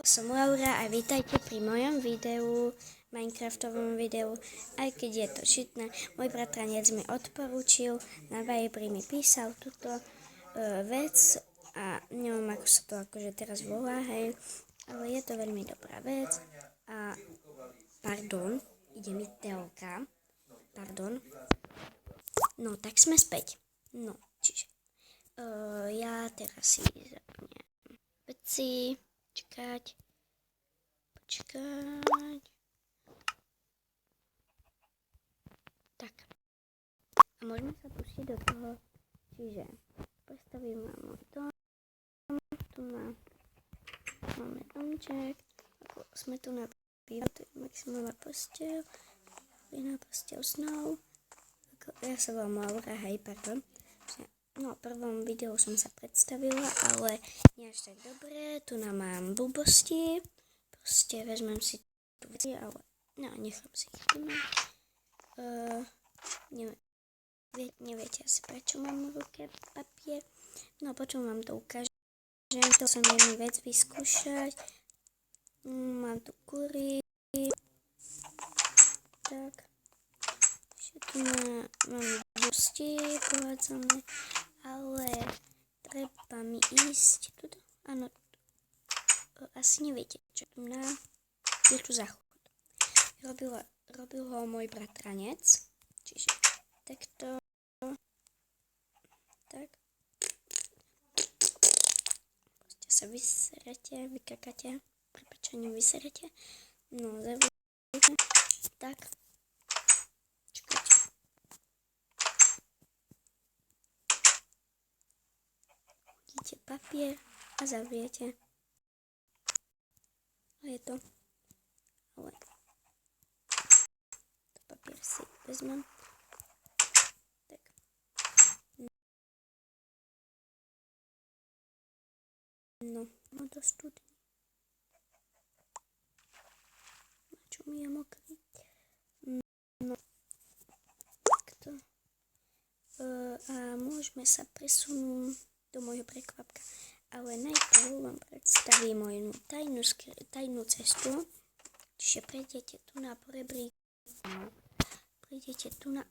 Som Laura a vítajte pri mojom videu, Minecraftovom videu, aj keď je to šitné. Môj bratranec mi odporúčil, na Vibri mi písal túto vec a neviem, ako sa to akože teraz volá, hej, ale je to veľmi dobrá vec a pardon, ide mi telka, pardon, no tak sme späť, no, čiže ja teraz si zapnem veci, počkať. Tak. A môžeme sa pustiť do toho. Čiže postavím vám môj dom. Tu máme domček. Ako sme tu na bývali, tu je maximálna posteľ. Iná posteľ snov. Ja sa volám Laura, hej, pardon. No, v prvom videu som sa predstavila, ale nie až tak dobre. Tu mám blbosti. Proste vezmem si tu veci, ale no, nechám si ich tu. Neviete asi, prečo mám v ruke papier. No, potom vám to ukážem. Chcel som jednu vec vyskúšať. Mám tu kury. Tak. Tu mám blbosti pohádzané, ale treba mi ísť tuto. Áno. Asi neviete, čo tu je tu záchod. Robil ho môj bratranec, čiže takto, tak. Proste sa vyserete, vykakáte, prepáčaním vyserete, no zavriete, tak. Čakajte. Hodíte papier a zavriete. A je to, ale to papier si vezmem. Tak. No do studny. Na čo mi je mokrý? No, takto. A môžeme sa presunúť do môjho prekvapka. Ale najprv vám predstavím moju tajnú cestu. Čiže prejdete tu na porebrík. Prejdete tu na...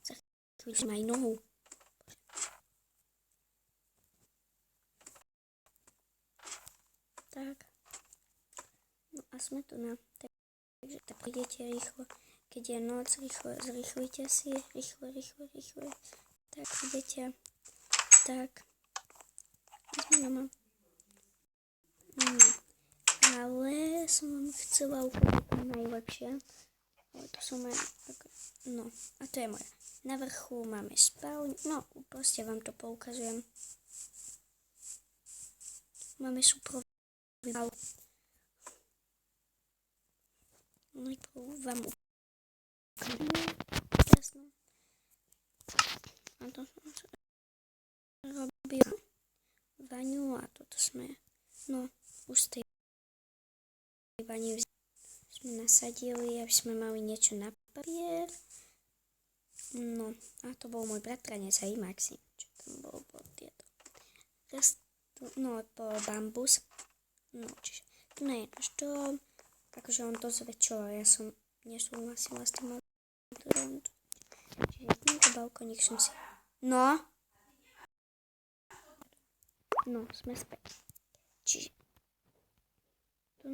Za chvíľu aj nohu. Tak. No a sme tu na... Takže tak prejdete rýchlo. Keď je noc, zrýchlite si. Rýchlo. Tak idete... Tak, no. Ale som vám chcela ukázať to najlepšie. To som aj, no, a to je moje. Na vrchu máme spálňu, no, proste vám to poukazujem. Máme súprový spál. Najprv vám ukážem. Jasno. A to som robil vaňu a toto sme, no už z tej vani sme nasadili, aby sme mali niečo na papier. No a to bol môj bratranec aj Maxim, čo tam bolo tieto. No po bambus, no čiže tu nie je náš dom, akože on to zväčšoval, ja som nesúhlasila s tým, čiže tento balkónik som si, No, sme späť. Čiže tu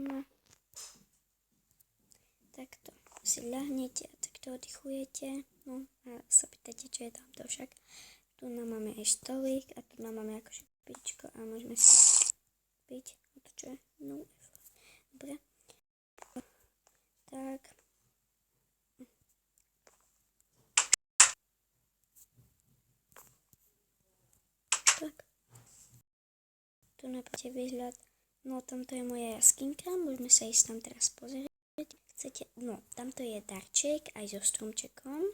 takto si ľahnete a takto oddychujete. No a sa pýtate, čo je tamto však. Tu máme aj stolík a tu máme akože pičko a môžeme si piť. A to čo je? No, dobre. Tak. Tak. Tu napríklad výhľad, no tamto je moja jaskinka, môžeme sa ísť tam teraz pozrieť. Chcete, no tamto je darček aj so stromčekom.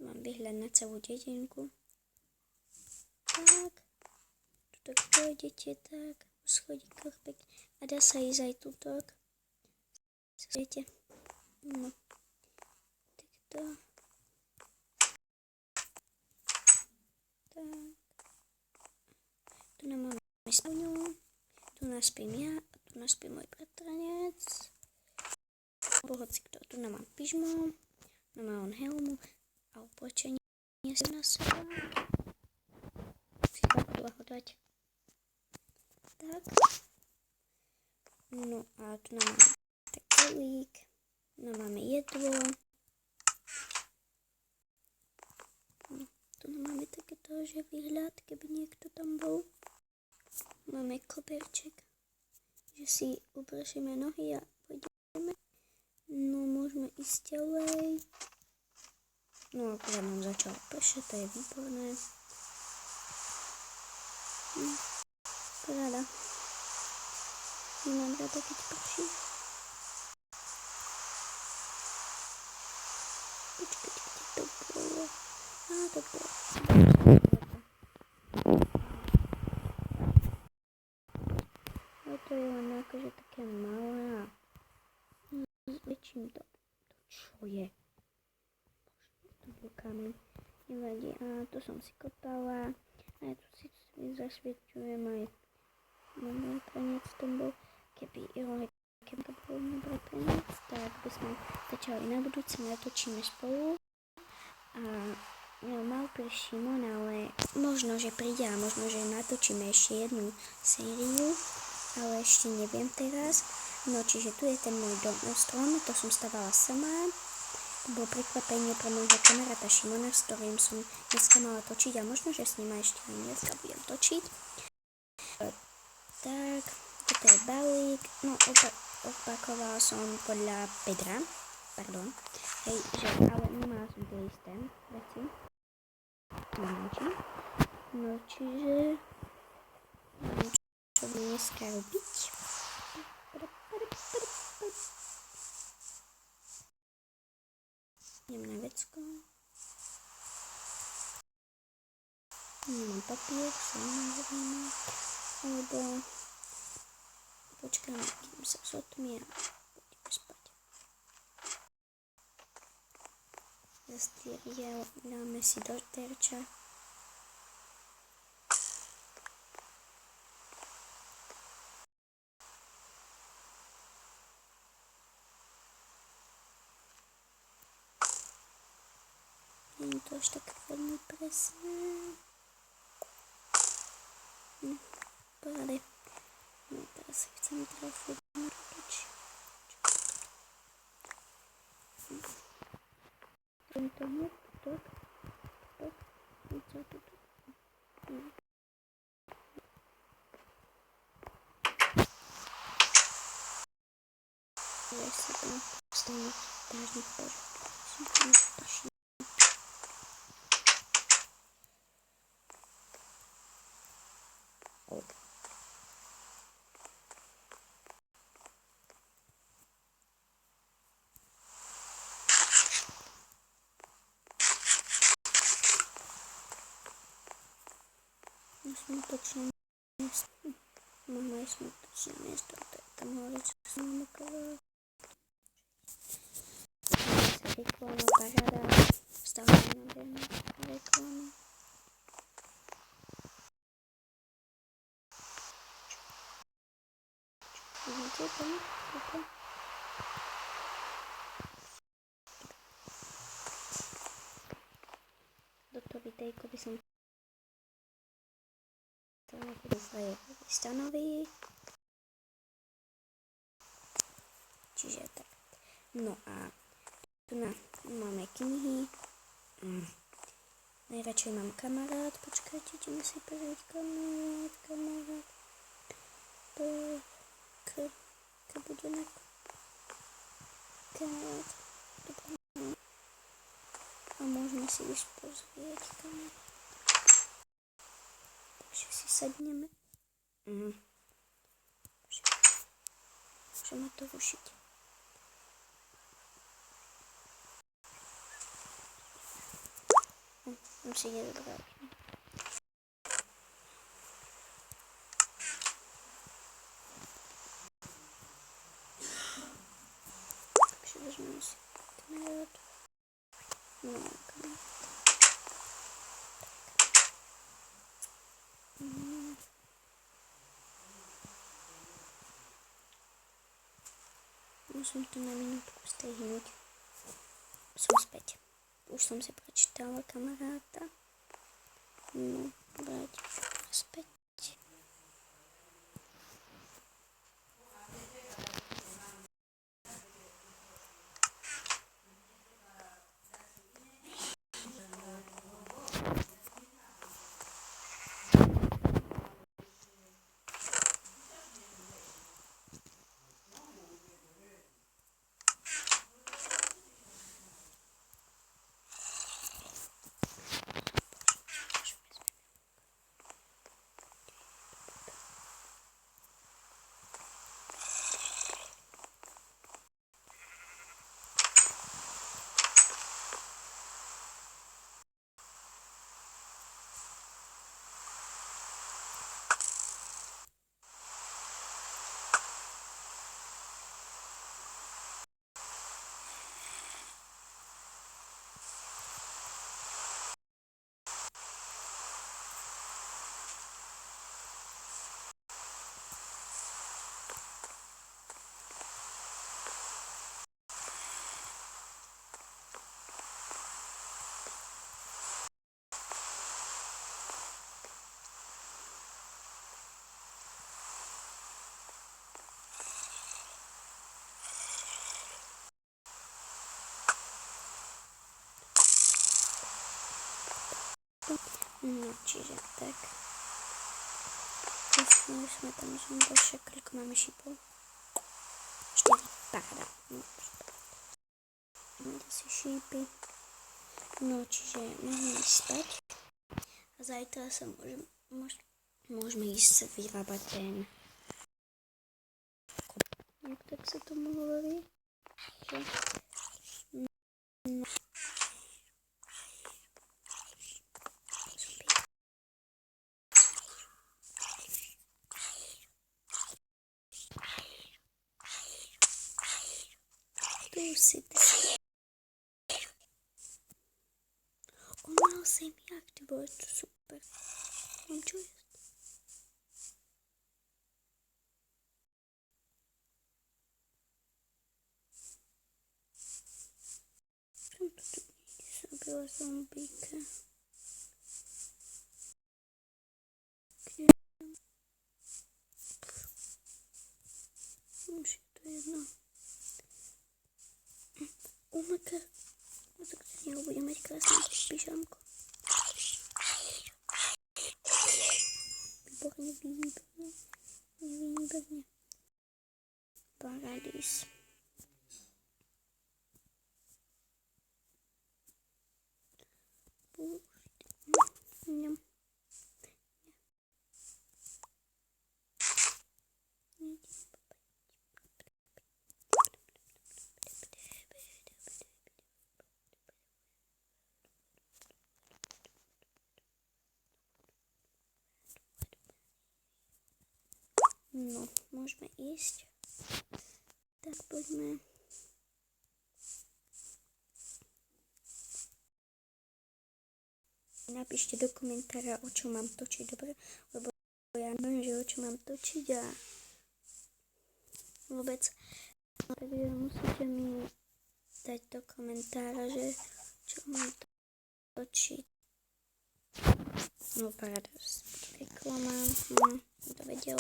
Mám výhľad na celú dedinku. Tak, tu tak pôjdete tak, po schodíkoch pekne. A dá sa ísť aj tutok. Viete? No, takto. Tak. Tu nám máme spálňu. spím ja a tu spí môj bratranec. Hoci kto, tu mám pyžmo, má on helmu a oblečenie si na seba. Si to hodať. Tak. No a tu máme tak stolík, no máme jedlo. No, tu máme takéto, že výhľad, keby niekto tam bol. Máme koberček, že si upršíme nohy a pôjdeme. No môžeme ísť ďalej. No akurát nám začalo pršať, to je výborné. Paráda. Nemám rada, keď prší. Počkať, kde to bolo. To bolo. A to je len akože také malé a zväčším to. Čo je? To bol kameň. Nevadí. A tu som si kopala. A ja tu si zašviečujem aj môj bratranec tam bol. Keby to bol môj bratranec, tak by sme začali na budúce, natočíme spolu. A mal prísť Šimon, ale možno, že príde a možno, že natočíme ešte jednu sériu, ale ešte neviem teraz. No, čiže tu je ten môj strom, to som stavala sama. To bolo prekvapenie pre môjho kamaráta Šimona, s ktorým som dneska mala točiť a možno, že s ním ešte aj dneska budem točiť. Tak, toto je balík, no opakovala som podľa Pedra, pardon, hej, že ale nemala som tie isté veci. No, čiže čo budem dneska robiť? Idem na vecko. Nemám papier, samozrejme. Alebo počkáme, kým sa zotmie a budeme spať. Dáme si do terča. Nie je to až tak veľmi presné. No, paráde. No, teraz si chcem trochu narobiť. Tento hneď, tak. I co tu? Ja si tam stane dážnik prší. Smutečné miesto. Mám aj smutečné miesto, to je tam hore, čo som namakala. Sa reklama paráda, stále nádherná reklama. Vidíte tam? Toto? Toto videjko by som svoje stanovy. Čiže tak. No a tu máme knihy. Najradšej mám kamarát. Počkajte, ideme si pozrieť kamarát. K bude na kamarát. A môžeme si už pozrieť kamarát. Takže si sadneme. Môžeme to rušiť. Mám si nedobrať. Takže vezmeme si kamarát. No, kamarát. Musím to na minútku strihnúť. Som späť. Už som si prečítala kamaráta. No, vrátim sa späť. No, čiže tak. Už sme tam došli, koľko máme šípov? 4, paráda. No, si šípy. No, čiže môžeme ísť spať. A zajtra sa môžeme ísť vyrábať ten. Jak tak sa tomu hovorí? Že? No. Tu si ty. On mal semiak, ty bolo to super. Mám čo jesť? Som to tu zabila zombíka. Už je to jedno. Umaka. No tak z neho budem mať krásne pyžamko. Výborne, výborne. Paradís. No. No, môžeme ísť. Tak poďme. Napíšte do komentára, o čo mám točiť, dobre? Lebo ja neviem, že o čo mám točiť a vôbec. Takže musíte mi dať do komentára, že čo mám točiť. No, paráda, reklamám. To vedela.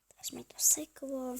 Teraz mi to seklo.